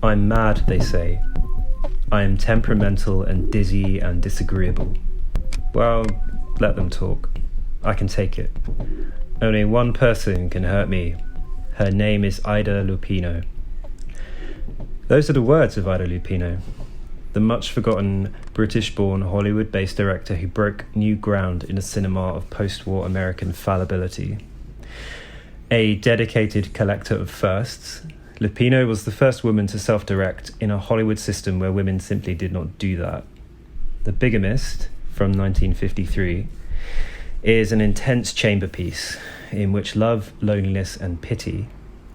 I'm mad, they say. I am temperamental and dizzy and disagreeable. Well, let them talk. I can take it. Only one person can hurt me. Her name is Ida Lupino. Those are the words of Ida Lupino, the much-forgotten British-born Hollywood-based director who broke new ground in the cinema of post-war American fallibility. A dedicated collector of firsts, Lupino was the first woman to self-direct in a Hollywood system where women simply did not do that. The Bigamist, from 1953, is an intense chamber piece in which love, loneliness, and pity,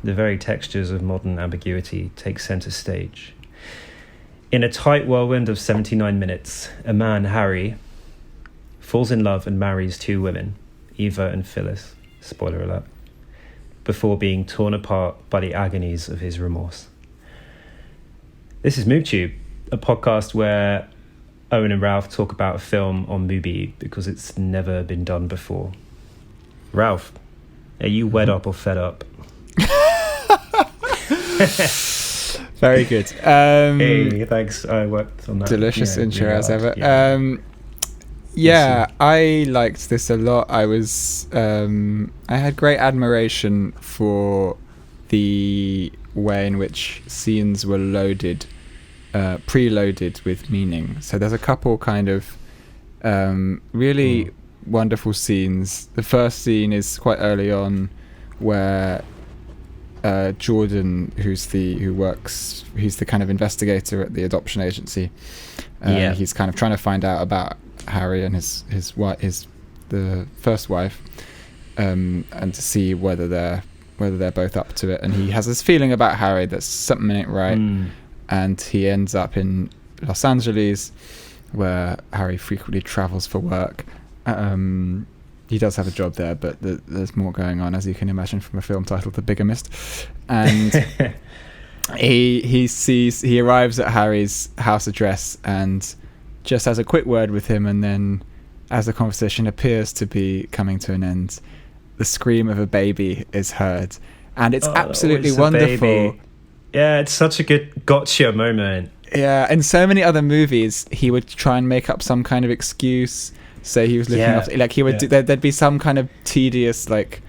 the very textures of modern ambiguity, take centre stage. In a tight whirlwind of 79 minutes, a man, Harry, falls in love and marries two women, Eva and Phyllis, spoiler alert, before being torn apart by the agonies of his remorse. This is MoveTube, a podcast where Owen and Ralph talk about a film on Mubi because it's never been done before. Ralph, are you wed up or fed up? Very good. Hey, thanks. I worked on that. Delicious intro as ever. Yeah. I liked this a lot. I had great admiration for the way in which scenes were loaded, preloaded with meaning. So there's a couple kind of really wonderful scenes. The first scene is quite early on, where Jordan, he's the kind of investigator at the adoption agency. He's kind of trying to find out about Harry and his the first wife, and to see whether they're both up to it. And he has this feeling about Harry that something ain't right, and he ends up in Los Angeles, where Harry frequently travels for work. He does have a job there, but there's more going on, as you can imagine from a film titled The Bigamist. And he arrives at Harry's house address and just has a quick word with him, and then as the conversation appears to be coming to an end, the scream of a baby is heard. And it's absolutely wonderful. Yeah, it's such a good gotcha moment. Yeah, in so many other movies, he would try and make up some kind of excuse. Say he was looking after, like he would do, there'd be some kind of tedious, like,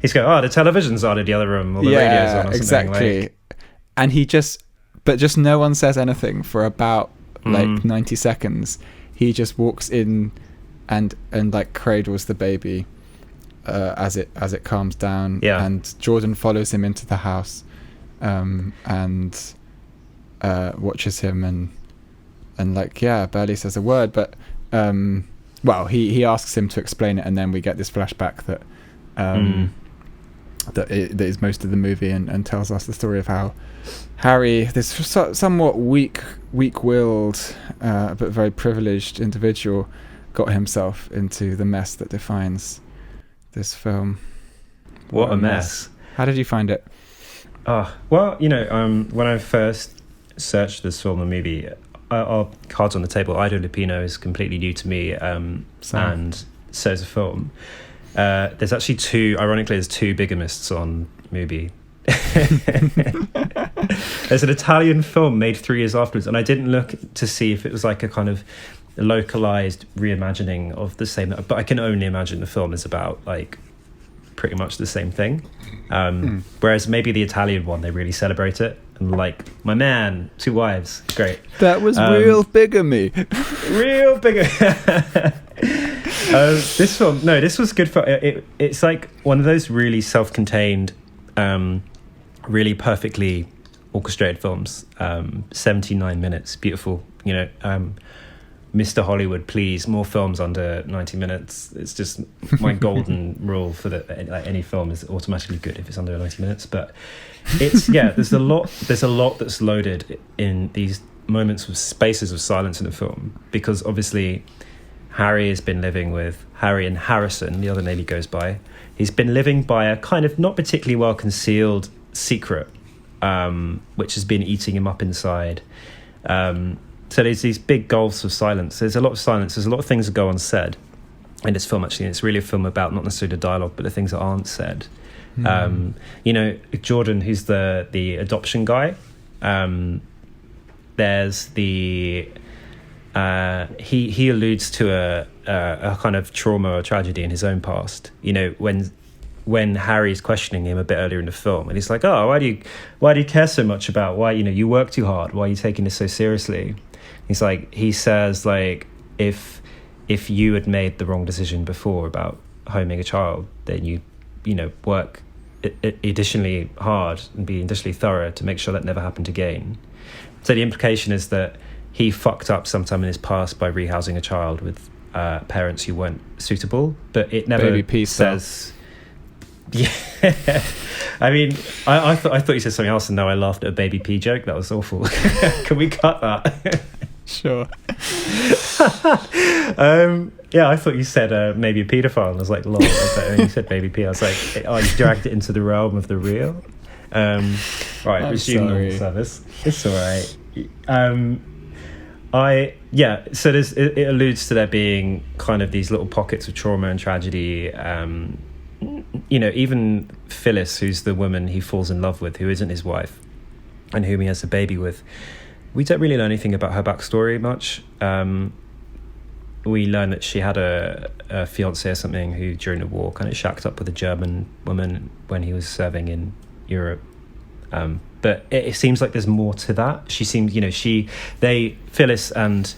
he's going, the television's on in the other room, or the radio's on, or exactly. Like. And just no one says anything for about 90 seconds. He just walks in and like cradles the baby as it calms down. Yeah. And Jordan follows him into the house, and watches him and barely says a word, but he asks him to explain it, and then we get this flashback that that is most of the movie, and tells us the story of how Harry, this somewhat weak-willed but very privileged individual, got himself into the mess that defines this film. What a mess. How did you find it? When I first searched this film and movie, our cards on the table, Ida Lupino is completely new to me, and so is the film. There's actually two Bigamists on Mubi. There's an Italian film made 3 years afterwards, and I didn't look to see if it was like a kind of localized reimagining of the same, but I can only imagine the film is about like pretty much the same thing. Whereas maybe the Italian one, they really celebrate it. And like, my man, 2 wives, great. That was real bigamy. Real bigamy. This was good for it. It's like one of those really self-contained, really perfectly orchestrated films. 79 minutes, beautiful. Mr. Hollywood, please, more films under 90 minutes. It's just my golden rule for any film is automatically good if it's under 90 minutes. But it's there's a lot that's loaded in these moments of spaces of silence in the film, because obviously Harry and Harrison, the other name he goes by, he's been living by a kind of not particularly well concealed secret, which has been eating him up inside. So there's these big gulfs of silence. There's a lot of silence. There's a lot of things that go unsaid in this film, actually. And it's really a film about not necessarily the dialogue, but the things that aren't said. Jordan, who's the adoption guy, there's the he alludes to a kind of trauma or tragedy in his own past. You know, when Harry's questioning him a bit earlier in the film, and he's like, "Oh, why do you care so much about why, you know, you work too hard? Why are you taking this so seriously?" He says if you had made the wrong decision before about homing a child, then you know, work additionally hard and be additionally thorough to make sure that never happened again. So the implication is that he fucked up sometime in his past by rehousing a child with parents who weren't suitable, but it never says. Yeah, I mean, I thought you said something else, and now I laughed at a baby P joke. That was awful. Can we cut that? Sure. Yeah, I thought you said maybe a paedophile, and I was like, lol. And you said baby P. I was like, oh, you dragged it into the realm of the real. Right, resume normal service. It's all right. So it alludes to there being kind of these little pockets of trauma and tragedy. You know, even Phyllis, who's the woman he falls in love with, who isn't his wife, and whom he has a baby with, we don't really learn anything about her backstory much. We learn that she had a fiancé or something who, during the war, kind of shacked up with a German woman when he was serving in Europe. But it seems like there's more to that. She seems, you know, Phyllis and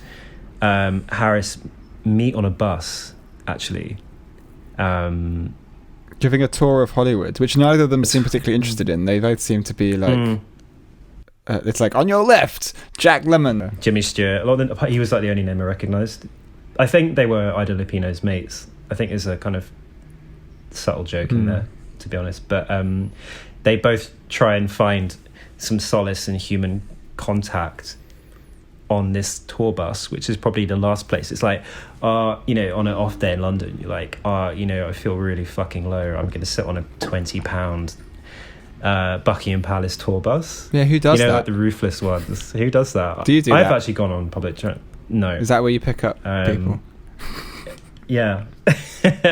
Harris meet on a bus, actually. Giving a tour of Hollywood, which neither of them seem particularly interested in. They both seem to be like... it's like, on your left, Jack Lemmon. Jimmy Stewart. He was like the only name I recognised. I think they were Ida Lupino's mates. I think there's a kind of subtle joke in there, to be honest. But they both try and find some solace in human contact on this tour bus, which is probably the last place. It's like, you know, on an off day in London, you're like, you know, I feel really fucking low. I'm going to sit on a £20 Buckingham Palace tour bus. Yeah, who does that? Like the roofless ones. Who does that? Do you do I've that? actually gone on public No. Is that where you pick up people? Yeah.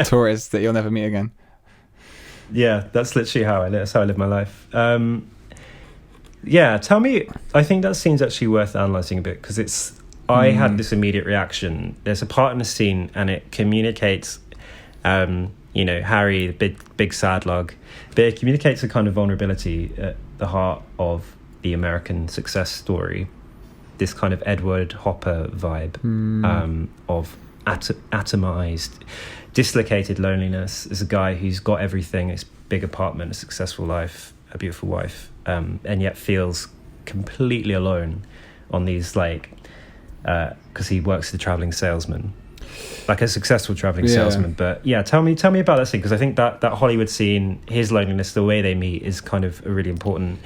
Tourists that you'll never meet again. Yeah, that's literally how I live my life. Yeah, tell me, I think that scene's actually worth analysing a bit, because I had this immediate reaction. There's a part in the scene and it communicates, you know, Harry, the big sad lug, but it communicates a kind of vulnerability at the heart of the American success story. This kind of Edward Hopper vibe of atomized, dislocated loneliness. As a guy who's got everything, this big apartment, a successful life, a beautiful wife, and yet feels completely alone on these, like, because he works as a traveling salesman, like a successful traveling salesman. But yeah, tell me about that scene, because I think that Hollywood scene, his loneliness, the way they meet, is kind of a really important.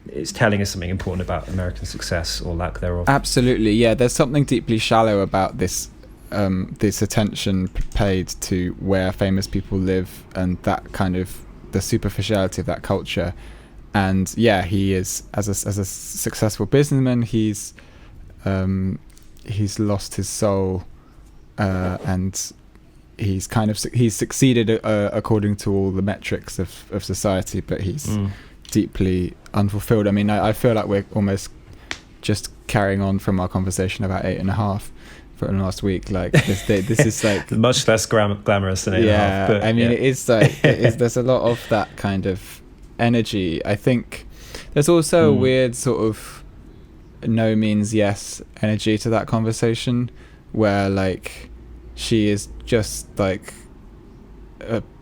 It's telling us something important about American success or lack thereof. Absolutely, yeah. There's something deeply shallow about this attention paid to where famous people live, and that kind of the superficiality of that culture. And yeah, he is as a successful businessman, he's lost his soul, and he's succeeded according to all the metrics of society, but he's deeply unfulfilled. I mean, I feel like we're almost just carrying on from our conversation about 8.5 from last week. Like this is like much less glamorous than 8.5. But I mean, it is like there's a lot of that kind of energy. I think there's also a weird sort of no means yes energy to that conversation, where like she is just like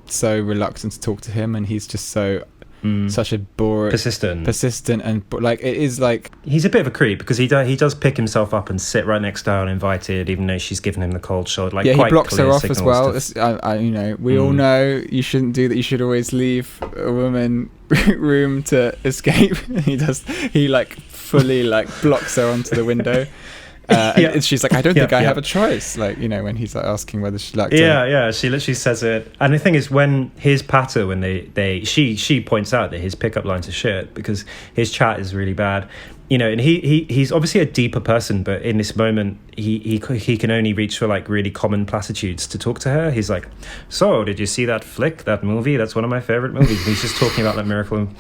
so reluctant to talk to him, and he's just so such a boring, persistent, and like it is like he's a bit of a creep, because he does pick himself up and sit right next to her uninvited, even though she's given him the cold shoulder. Like, yeah, he blocks her off as well. You know, we all know you shouldn't do that. You should always leave a woman room to escape. He like fully like blocks her onto the window. And she's like, I don't think I have a choice. Like, you know, when he's like asking whether she'd like to. Yeah. She literally says it. And the thing is, when his patter, when she points out that his pickup lines are shit because his chat is really bad. You know, and he's obviously a deeper person, but in this moment, he can only reach for like really common platitudes to talk to her. He's like, so did you see that flick, that movie? That's one of my favorite movies. And he's just talking about like Miracle on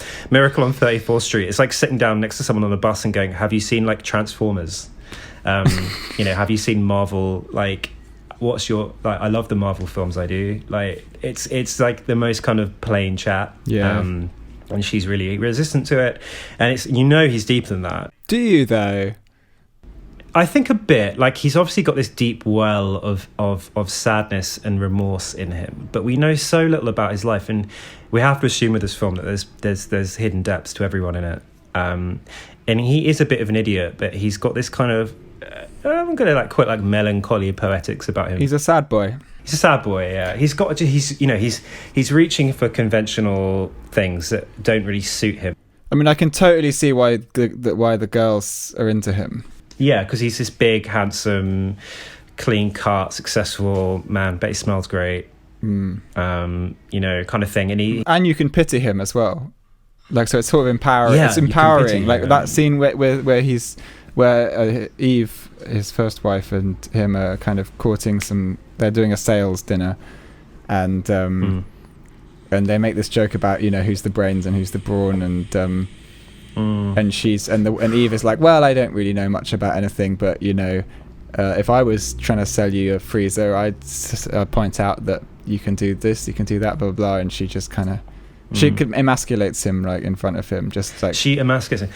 34th Street. It's like sitting down next to someone on a bus and going, have you seen like Transformers? You know, have you seen Marvel? Like, what's your like? I love the Marvel films. I do. Like, it's like the most kind of plain chat. Yeah. And she's really resistant to it, and it's, you know, he's deeper than that. Do you though? I think a bit. Like, he's obviously got this deep well of sadness and remorse in him, but we know so little about his life, and we have to assume with this film that there's hidden depths to everyone in it. And he is a bit of an idiot, but he's got this kind of I'm gonna like quite like melancholy poetics about him. He's a sad boy. He's a sad boy, yeah. He's reaching for conventional things that don't really suit him. I mean, I can totally see why the girls are into him. Yeah, because he's this big, handsome, clean-cut, successful man, but he smells great. You know, kind of thing. And you can pity him as well. Like, so it's sort of empowering. Yeah, it's empowering. Like that scene where Eve, his first wife, and him are kind of courting they're doing a sales dinner, and they make this joke about, you know, who's the brains and who's the brawn, and and Eve is like, well, I don't really know much about anything, but you know, if I was trying to sell you a freezer, I'd point out that you can do this, you can do that, blah blah, blah. And she just kind of she emasculates him like in front of him, just like she emasculates him.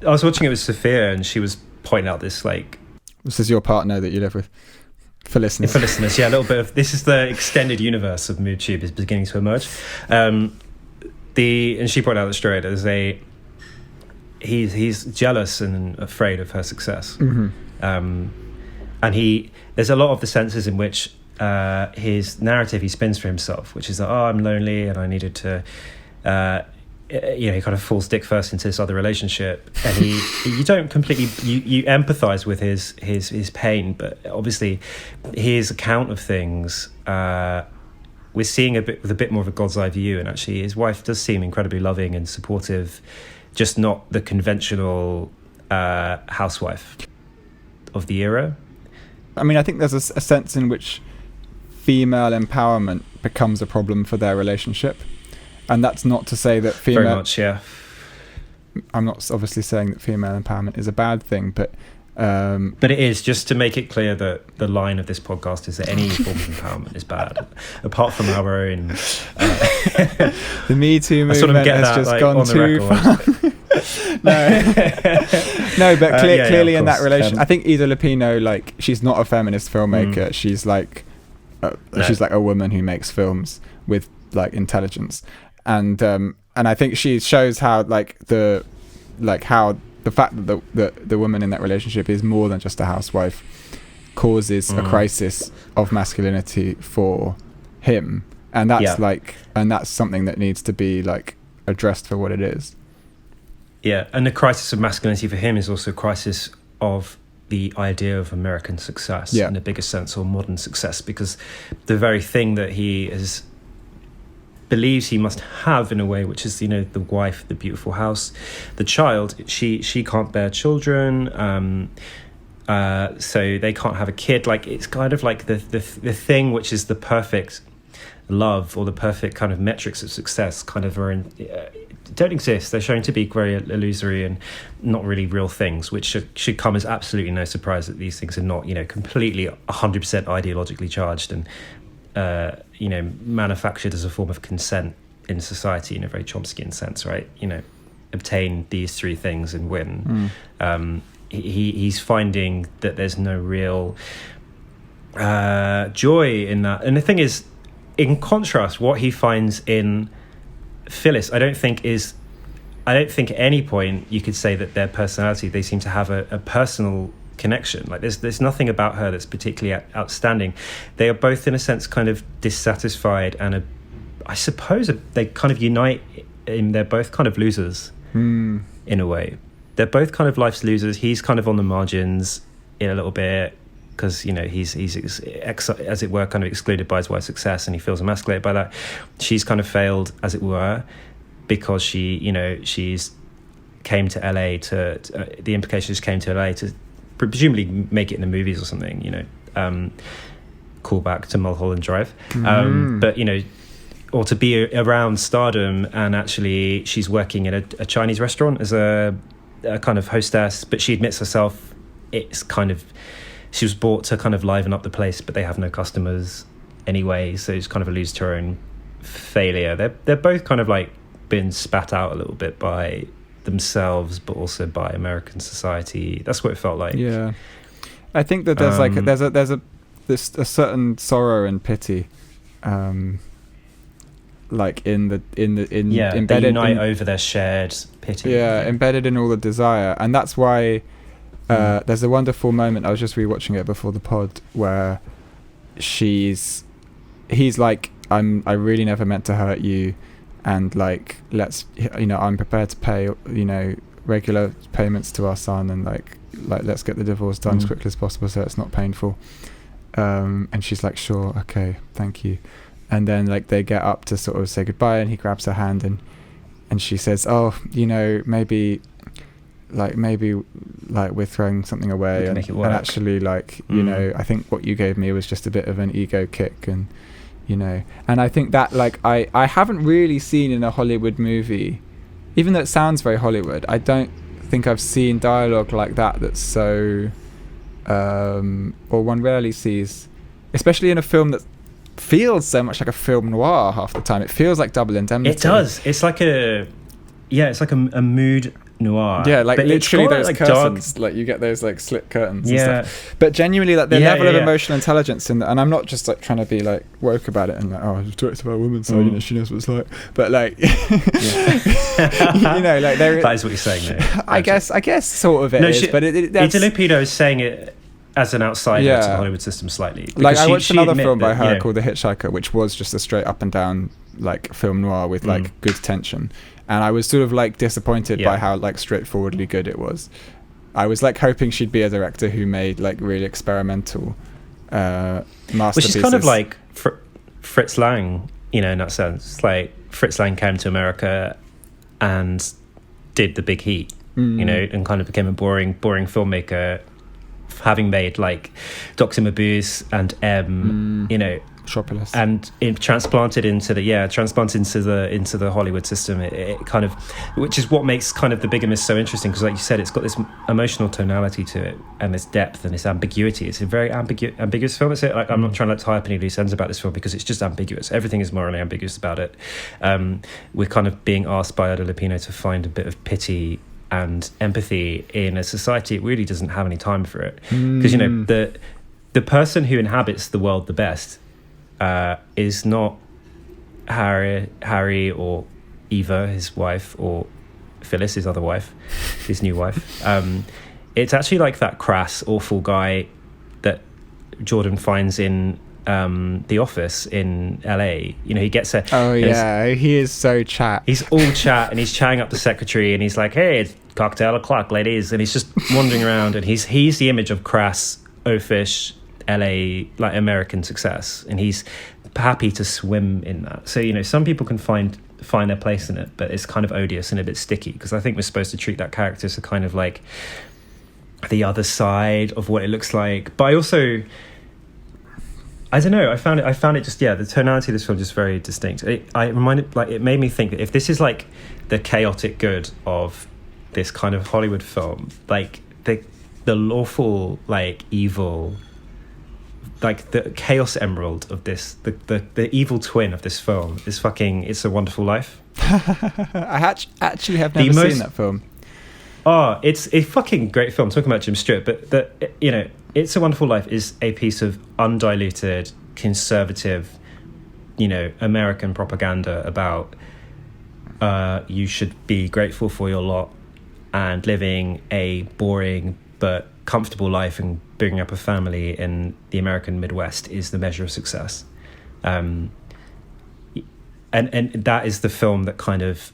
I was watching it with Sophia, and she was pointing out this like, this is your partner that you live with. For listeners, yeah, a little bit of this is the extended universe of MoodTube is beginning to emerge. And she pointed out that straight as he's jealous and afraid of her success. And there's a lot of the senses in which his narrative he spins for himself, which is that, oh, I'm lonely and I needed to you know, he kind of falls dick first into this other relationship, and you don't completely you empathize with his pain, but obviously his account of things we're seeing with a bit more of a god's eye view, and actually his wife does seem incredibly loving and supportive, just not the conventional housewife of the era. I mean, I think there's a sense in which female empowerment becomes a problem for their relationship. And that's not to say that female... Very much, yeah. I'm not obviously saying that female empowerment is a bad thing, but... But it is, just to make it clear that the line of this podcast is that any form of empowerment is bad, apart from our own... the Me Too movement has just gone too far. No, but clearly in that relation... I think Ida Lupino, like, she's not a feminist filmmaker. She's like... She's like a woman who makes films with, like, intelligence. And I think she shows how how the fact that the woman in that relationship is more than just a housewife causes a crisis of masculinity for him, and that's and that's something that needs to be like addressed for what it is. Yeah, and the crisis of masculinity for him is also a crisis of the idea of American success in a bigger sense, or modern success, because the very thing that he believes he must have in a way, which is, you know, the wife, the beautiful house, the child, she can't bear children, so they can't have a kid. Like, it's kind of like the thing which is the perfect love, or the perfect kind of metrics of success kind of don't exist. They're shown to be very illusory and not really real things, which should come as absolutely no surprise that these things are not, you know, completely 100% ideologically charged and you know, manufactured as a form of consent in society in a very Chomskyan sense, right? You know, obtain these three things and win. He's finding that there's no real joy in that. And the thing is, in contrast, what he finds in Phyllis, I don't think at any point you could say that their personality, they seem to have a personal connection. Like, there's nothing about her that's particularly outstanding. They are both, in a sense, kind of dissatisfied, and I suppose they kind of unite in they're both kind of losers in a way. They're both kind of life's losers. He's kind of on the margins. in a little bit because he's as it were kind of excluded by his wife's success, and he feels emasculated by that. She's kind of failed, as it were, because she's came to LA to the implications came to LA to presumably make it in the movies or something, call back to Mulholland Drive, but or to be around stardom. And actually she's working at a Chinese restaurant as a kind of hostess, but she admits herself she was bought to kind of liven up the place, but they have no customers anyway, so it's kind of alludes to her own failure. They're both kind of like been spat out a little bit by themselves, but also by American society. That's what it felt like. Yeah, I think that there's a certain sorrow and pity, like embedded they unite over their shared pity. Yeah, embedded in all the desire, and that's why there's a wonderful moment. I was just rewatching it before the pod where he's like, I really never meant to hurt you, and like I'm prepared to pay regular payments to our son, and like let's get the divorce done as quickly as possible so it's not painful. And she's like, sure, okay, thank you. And then like they get up to sort of say goodbye, and he grabs her hand, and she says, oh, maybe we're throwing something away, and actually like I think what you gave me was just a bit of an ego kick, and and I think that like I haven't really seen in a Hollywood movie, even though it sounds very Hollywood, I don't think I've seen dialogue like that that's so or one rarely sees, especially in a film that feels so much like a film noir half the time. It feels like Double Indemnity. It does. It's like a mood noir. Yeah, like but literally those like curtains, dark, like you get those like slit curtains and stuff. But genuinely, like the level of emotional intelligence in that, and I'm not just like trying to be like woke about it and like, oh, it's directed by a woman, so she knows what it's like. But like, like that is what you're saying there. I guess sort of it is, but Lupino is saying it as an outsider to the Hollywood system slightly. Like I watched another film by her called The Hitchhiker, which was just a straight up and down like film noir with like good tension. And I was sort of like disappointed by how like straightforwardly good it was. I was like hoping she'd be a director who made like really experimental masterpieces. Which is kind of like Fritz Lang, in that sense. Like Fritz Lang came to America and did The Big Heat, and kind of became a boring filmmaker, having made like Dr. Mabuse and M, Metropolis, and transplanted into the Hollywood system. It kind of, which is what makes kind of The Bigamist so interesting, because like you said, it's got this emotional tonality to it and this depth and this ambiguity. It's a very ambiguous film. It's like, I'm not trying to tie up any loose ends about this film because it's just ambiguous. Everything is morally ambiguous about it. We're kind of being asked by Ada Lupino to find a bit of pity and empathy in a society. It really doesn't have any time for it, because the person who inhabits the world the best is not Harry or Eva, his wife, or Phyllis, his other wife, his new wife. It's actually like that crass, awful guy that Jordan finds in The Office in LA. He gets a... Oh, yeah, he is so chat. He's all chat, and he's chatting up the secretary, and he's like, hey, it's cocktail o'clock, ladies. And he's just wandering around, and he's the image of crass, oafish, LA, like American success, and he's happy to swim in that. So some people can find their place in it, but it's kind of odious and a bit sticky, because I think we're supposed to treat that character as a kind of like the other side of what it looks like. But I also, I don't know, I found it just, the tonality of this film just very distinct. It made me think that if this is like the chaotic good of this kind of Hollywood film, like the lawful like evil, like the chaos emerald of this, the evil twin of this film is fucking It's a Wonderful Life. I actually have never seen that film. Oh, it's a fucking great film. Talking about Jim Stewart, but It's a Wonderful Life is a piece of undiluted, conservative, American propaganda about you should be grateful for your lot, and living a boring but comfortable life and bringing up a family in the American Midwest is the measure of success. And that is the film that kind of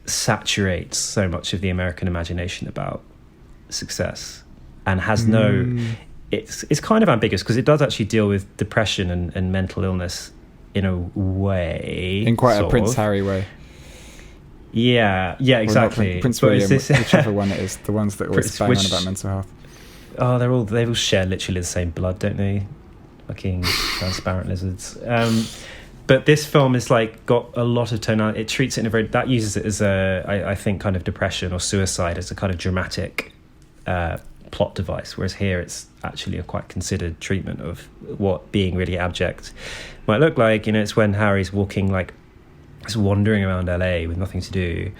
saturates so much of the American imagination about success. and has it's kind of ambiguous because it does actually deal with depression and mental illness in a way, in quite a Prince Harry way. Yeah, exactly. Prince William, whichever one it is, the ones that always bang on about mental health. Oh, they all share literally the same blood, don't they? Fucking transparent lizards. But this film is like got a lot of tonality. It treats it in a that uses it as I think kind of depression or suicide as a kind of dramatic plot device, whereas here it's actually a quite considered treatment of what being really abject might look like. It's when Harry's walking like just wandering around LA with nothing to do.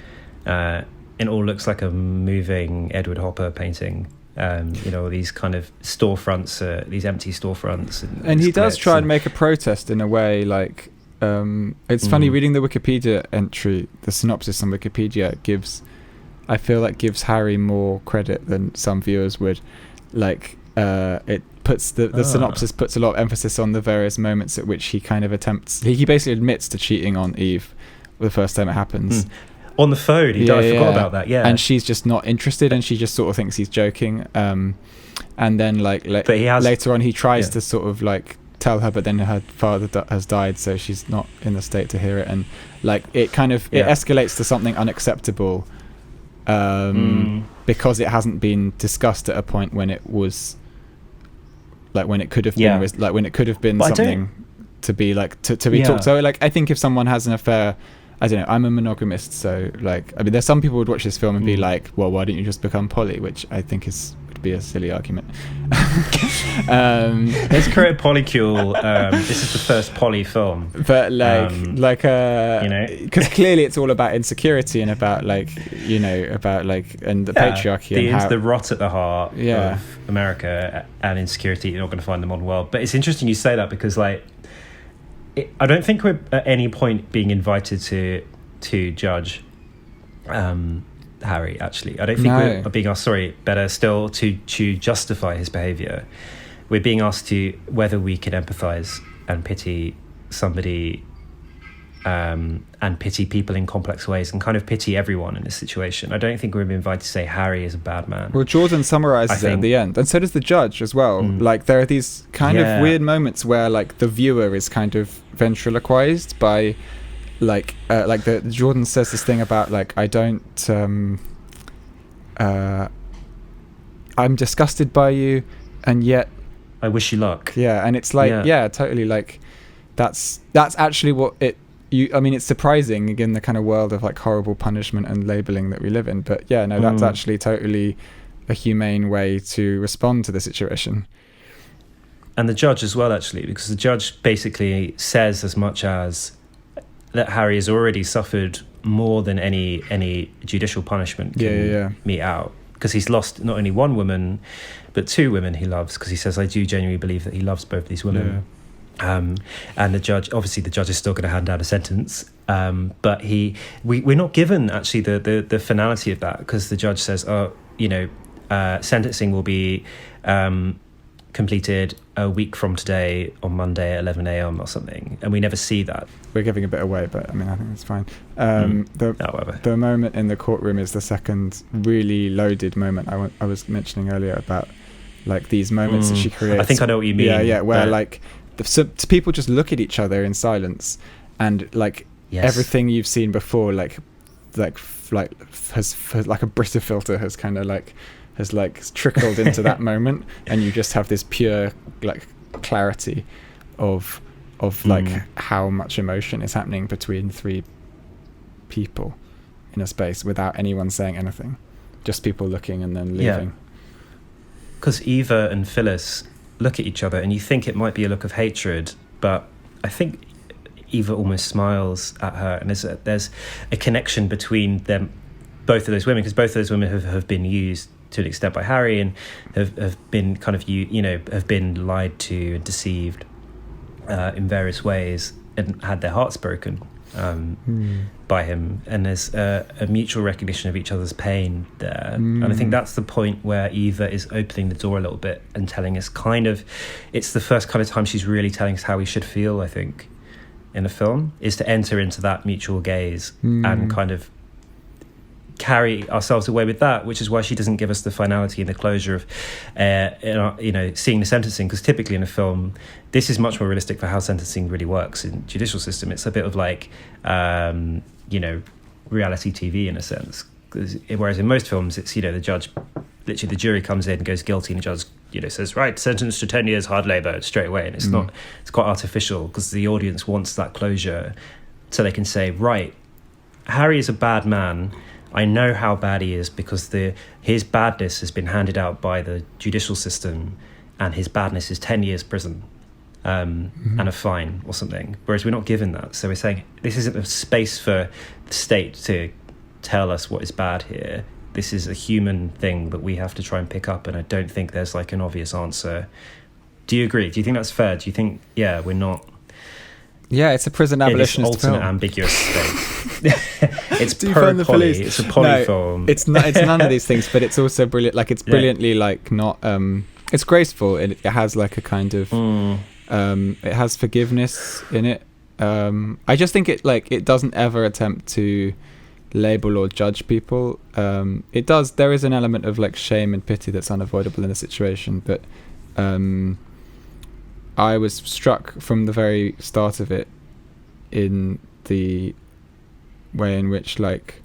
It all looks like a moving Edward Hopper painting. These kind of storefronts, these empty storefronts, and he does try and make a protest in a way. Like it's funny reading the Wikipedia entry, the synopsis on Wikipedia gives Harry more credit than some viewers would. Like it puts the synopsis puts a lot of emphasis on the various moments at which he kind of attempts. He basically admits to cheating on Eve the first time it happens. On the phone, I forgot about that. Yeah, and she's just not interested, and she just sort of thinks he's joking. And then later on, he tries to sort of like tell her, but then her father has died, so she's not in the state to hear it, and like it kind of it escalates to something unacceptable because it hasn't been discussed at a point when it was like when it could have been like when it could have been something to be like to be talked. So like I think if someone has an affair, I don't know, I'm a monogamist, so like I mean there's some people who would watch this film and be like, well, why don't you just become poly, which I think would be a silly argument. Let's create a polycule. This is the first poly film, but because clearly it's all about insecurity and about like and the patriarchy and the rot at the heart of America and insecurity. You're not going to find in the modern world. But it's interesting you say that because like I don't think we're at any point being invited to judge Harry, actually. I don't think we're being asked, better still, to justify his behaviour. We're being asked to whether we can empathise and pity somebody and pity people in complex ways and kind of pity everyone in this situation. I don't think we're being invited to say Harry is a bad man. Well, Jordan summarises it at the end, and so does the judge as well. Like there are these kind of weird moments where like the viewer is kind of ventriloquized by Jordan says this thing about like I'm disgusted by you and yet I wish you luck. Yeah, and it's like totally like that's actually what I mean, it's surprising in the kind of world of like horrible punishment and labeling that we live in, but that's actually totally a humane way to respond to the situation. And the judge as well, actually, because the judge basically says as much as that Harry has already suffered more than any judicial punishment can mete out, because he's lost not only one woman but two women he loves, because he says, I do genuinely believe that he loves both these women. And the judge is still going to hand down a sentence, but we're not given actually the finality of that, because the judge says sentencing will be completed a week from today on Monday at 11 a.m. or something, and we never see that. We're giving a bit away, but I mean I think it's fine. The moment in the courtroom is the second really loaded moment I was mentioning earlier about like these moments that she creates. I think I know what you mean. Where like people just look at each other in silence, and like everything you've seen before like has like a Brita filter has kind of like has like trickled into that moment, and you just have this pure like clarity of like how much emotion is happening between three people in a space without anyone saying anything, just people looking and then leaving. Because Eva and Phyllis look at each other and you think it might be a look of hatred, but I think Eva almost smiles at her, and there's a connection between them, both of those women, because both of those women have been used to an extent by Harry and have been kind of have been lied to and deceived in various ways and had their hearts broken by him, and there's a mutual recognition of each other's pain there. And I think that's the point where Eva is opening the door a little bit and telling us it's the first kind of time she's really telling us how we should feel, I think, in a film, is to enter into that mutual gaze and kind of carry ourselves away with that, which is why she doesn't give us the finality and the closure of, seeing the sentencing. Because typically in a film, this is much more realistic for how sentencing really works in judicial system. It's a bit of like, reality TV in a sense. Whereas in most films, it's, the judge, literally the jury comes in and goes guilty, and the judge, says, right, sentenced to 10 years hard labour straight away. And it's quite artificial because the audience wants that closure so they can say, right, Harry is a bad man. I know how bad he is because his badness has been handed out by the judicial system, and his badness is 10 years prison and a fine or something. Whereas we're not given that. So we're saying this isn't a space for the state to tell us what is bad here. This is a human thing that we have to try and pick up, and I don't think there's like an obvious answer. Do you agree? Do you think that's fair? Do you think, we're not... Yeah, it's a prison abolitionist alternate film. Ambiguous state. It's poly. It's a poly film. It's none of these things, but it's also brilliant. Like, it's brilliantly like not. It's graceful. It has like a kind of. It has forgiveness in it. I just think it doesn't ever attempt to label or judge people. It does. There is an element of like shame and pity that's unavoidable in the situation, but. I was struck from the very start of it in the way in which like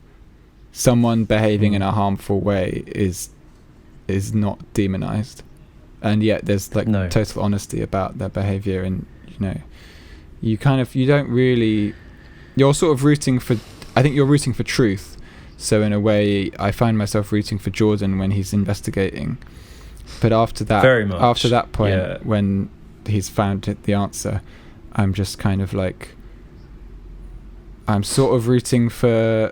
someone behaving in a harmful way is not demonized, and yet there's like total honesty about their behavior, and you're sort of rooting for, I think you're rooting for truth. So in a way I find myself rooting for Jordan when he's investigating, but after that point when he's found the answer, I'm just kind of like, I'm sort of rooting for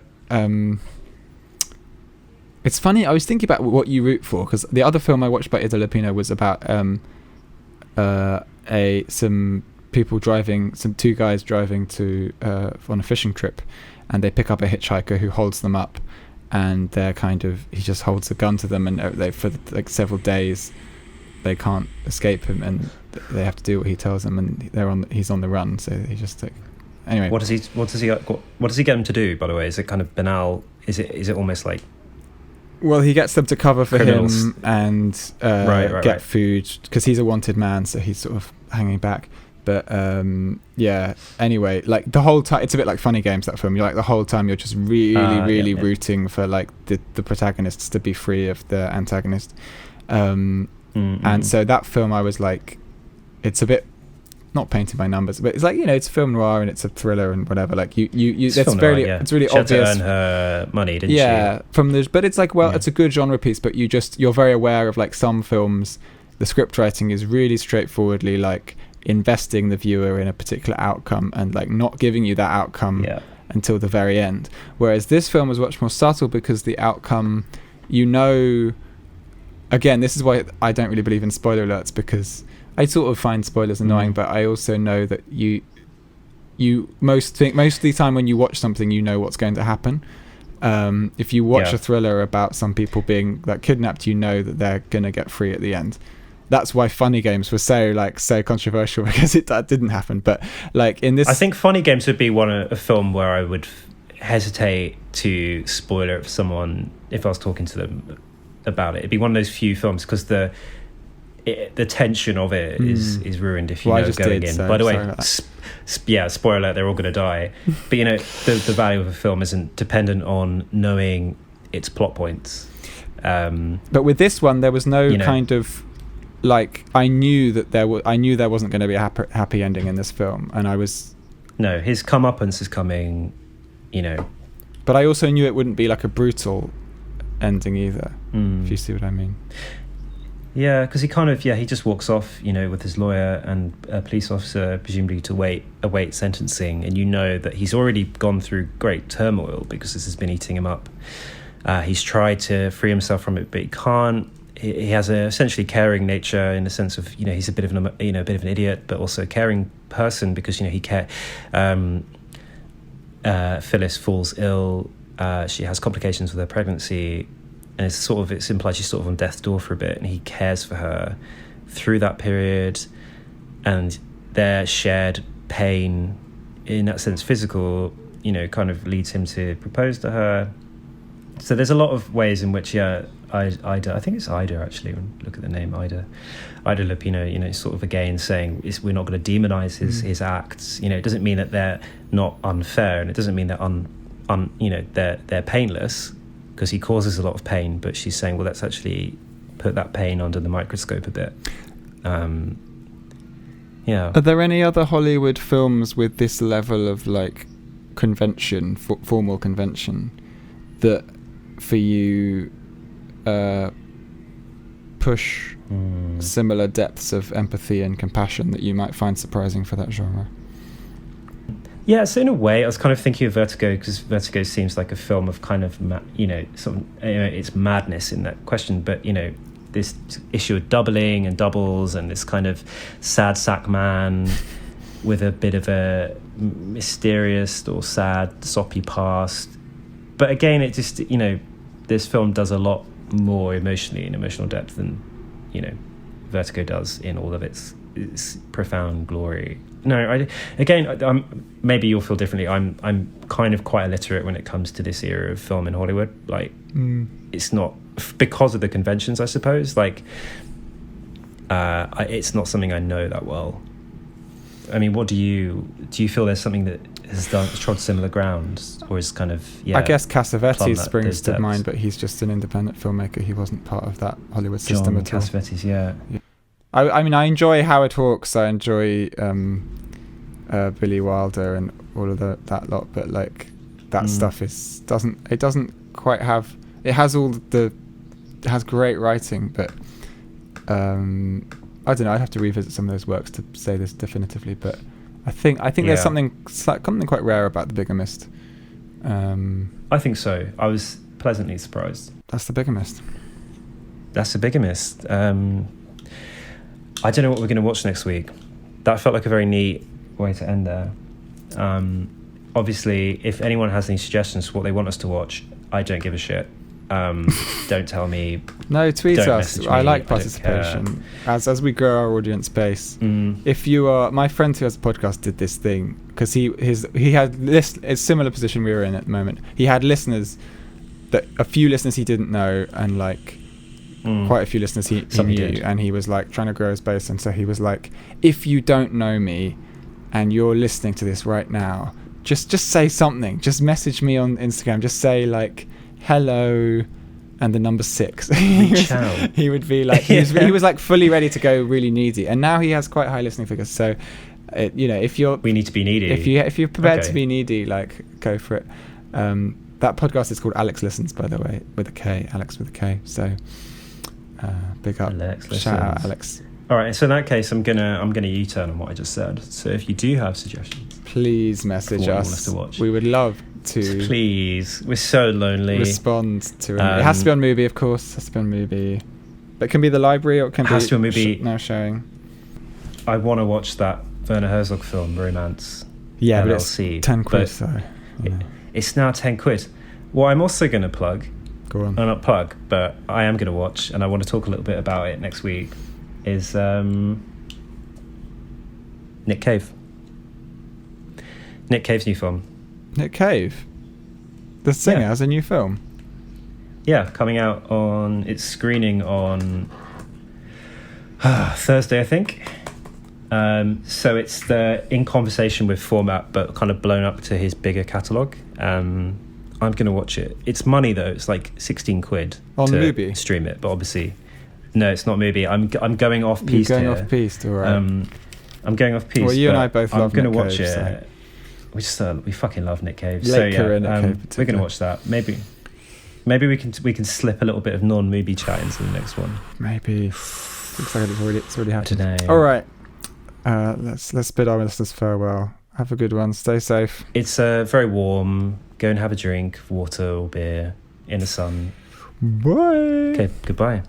it's funny, I was thinking about what you root for, because the other film I watched by Ida Lupino was about some two guys driving to on a fishing trip, and they pick up a hitchhiker who holds them up, and they're he just holds a gun to them, and they for like several days they can't escape him, and they have to do what he tells them, and he's on the run. So he just anyway. What does he get them to do? By the way, is it kind of banal? Is it almost like? Well, he gets them to cover for criminals. Him and get food, because he's a wanted man, so he's sort of hanging back. But anyway, like the whole time, it's a bit like Funny Games, that film. You're like the whole time you're just really rooting for like the protagonists to be free of the antagonist. And so that film, I was like, it's a bit not painted by numbers, but it's like, it's film noir and it's a thriller and whatever. Like it's really she obvious. Had to earn her money, didn't she? Yeah, but it's like, it's a good genre piece, but you're very aware of like some films, the script writing is really straightforwardly like investing the viewer in a particular outcome and like not giving you that outcome until the very end. Whereas this film was much more subtle, because the outcome, again, this is why I don't really believe in spoiler alerts, because I sort of find spoilers annoying, but I also know that most of the time when you watch something, you know what's going to happen. If you watch a thriller about some people being like kidnapped, you know that they're gonna get free at the end. That's why Funny Games was so controversial, because that didn't happen. But like in this, I think Funny Games would be a film where I would hesitate to spoiler it for someone if I was talking to them about it. It'd be one of those few films, because the tension of it is ruined if you know going in. By the way, spoiler alert, they're all going to die. But the value of a film isn't dependent on knowing its plot points. But with this one, there was no kind of like, I knew there wasn't going to be a happy ending in this film, and his comeuppance is coming, But I also knew it wouldn't be like a brutal ending either, if you see what I mean. Yeah, because he just walks off, with his lawyer and a police officer, presumably to await sentencing, and that he's already gone through great turmoil because this has been eating him up. He's tried to free himself from it, but he can't. He has a essentially caring nature, in the sense of he's a bit of an idiot, but also a caring person, because Phyllis falls ill. She has complications with her pregnancy, and it's implied she's sort of on death's door for a bit, and he cares for her through that period, and their shared pain, in that sense physical, kind of leads him to propose to her. So there's a lot of ways in which, Ida, I think it's Ida actually, when you look at the name Ida Lupino, sort of again saying we're not going to demonize his acts. It doesn't mean that they're not unfair, and it doesn't mean they're they're painless, because he causes a lot of pain. But she's saying, well, let's actually put that pain under the microscope a bit. Yeah. Are there any other Hollywood films with this level of like convention, formal convention, that for you push similar depths of empathy and compassion that you might find surprising for that genre? Yeah, so in a way, I was kind of thinking of Vertigo, because Vertigo seems like a film of kind of, it's madness in that question, but, this issue of doubling and doubles and this kind of sad sack man with a bit of a mysterious or sad, soppy past. But again, it just, this film does a lot more emotionally in emotional depth than, Vertigo does in all of its profound glory. No, maybe you'll feel differently. I'm kind of quite illiterate when it comes to this era of film in Hollywood. Like, it's not because of the conventions, I suppose. Like, it's not something I know that well. I mean, what do you feel? There's something that has trod similar ground, or is kind of I guess Cassavetes springs to mind, but he's just an independent filmmaker. He wasn't part of that Hollywood system at all. Cassavetes, yeah. I mean, I enjoy Howard Hawks. I enjoy Billy Wilder and all of that lot. But like that stuff doesn't quite have. It has great writing, but I don't know. I'd have to revisit some of those works to say this definitively. But I think there's something quite rare about The Bigamist. I think so. I was pleasantly surprised. That's The Bigamist. I don't know what we're going to watch next week. That felt like a very neat way to end there. Obviously, if anyone has any suggestions for what they want us to watch, I don't give a shit. Don't tell me. No, tweet us. I like participation. As we grow our audience base. If you are, my friend who has a podcast did this thing because he had a similar position we were in at the moment. He had listeners, a few listeners he didn't know, and like quite a few listeners he knew, and he was like trying to grow his base. And so he was like, if you don't know me and you're listening to this right now, just say something. Just message me on Instagram. Just say like hello and the number 6. He would be like, he was like fully ready to go really needy, and now he has quite high listening figures. So we need to be needy. If you're prepared to be needy, like, go for it. That podcast is called Alex Listens, by the way, with a K. Alex with a K. So big up, shout out Alex. All right, so in that case, I'm gonna U-turn on what I just said. So if you do have suggestions, please message us. We would love to. Please, we're so lonely. Respond to it. It has to be on Mubi, of course. It has to be on Mubi. But it can be the library, or it can be on Mubi now showing. I want to watch that Werner Herzog film, Romance. Yeah, LLC, but it's 10 quid. So it's now 10 quid. What I'm also going to plug. Go on. Not plug, but I am going to watch, and I want to talk a little bit about it next week. Is Nick Cave. Nick Cave's new film. Nick Cave, the singer, has a new film. Yeah, coming out it's screening on Thursday, I think. So it's the In Conversation with format, but kind of blown up to his bigger catalogue. I'm going to watch it. It's money though. It's like 16 quid on to Mubi. Stream it, but obviously, no, it's not Mubi. I'm going off piece. You're going off piece, all right. I'm going off piece. Well, you and I both love Nick Cave. I'm going to watch it. So. We fucking love Nick Cave. Nick Cave, we're going to watch that. Maybe we can slip a little bit of non-Mubi chat into the next one. Maybe. Looks like it's already happened. Today. All right. Let's bid our listeners farewell. Have a good one. Stay safe. It's very warm. Go and have a drink of water or beer in the sun. Bye. Okay, goodbye.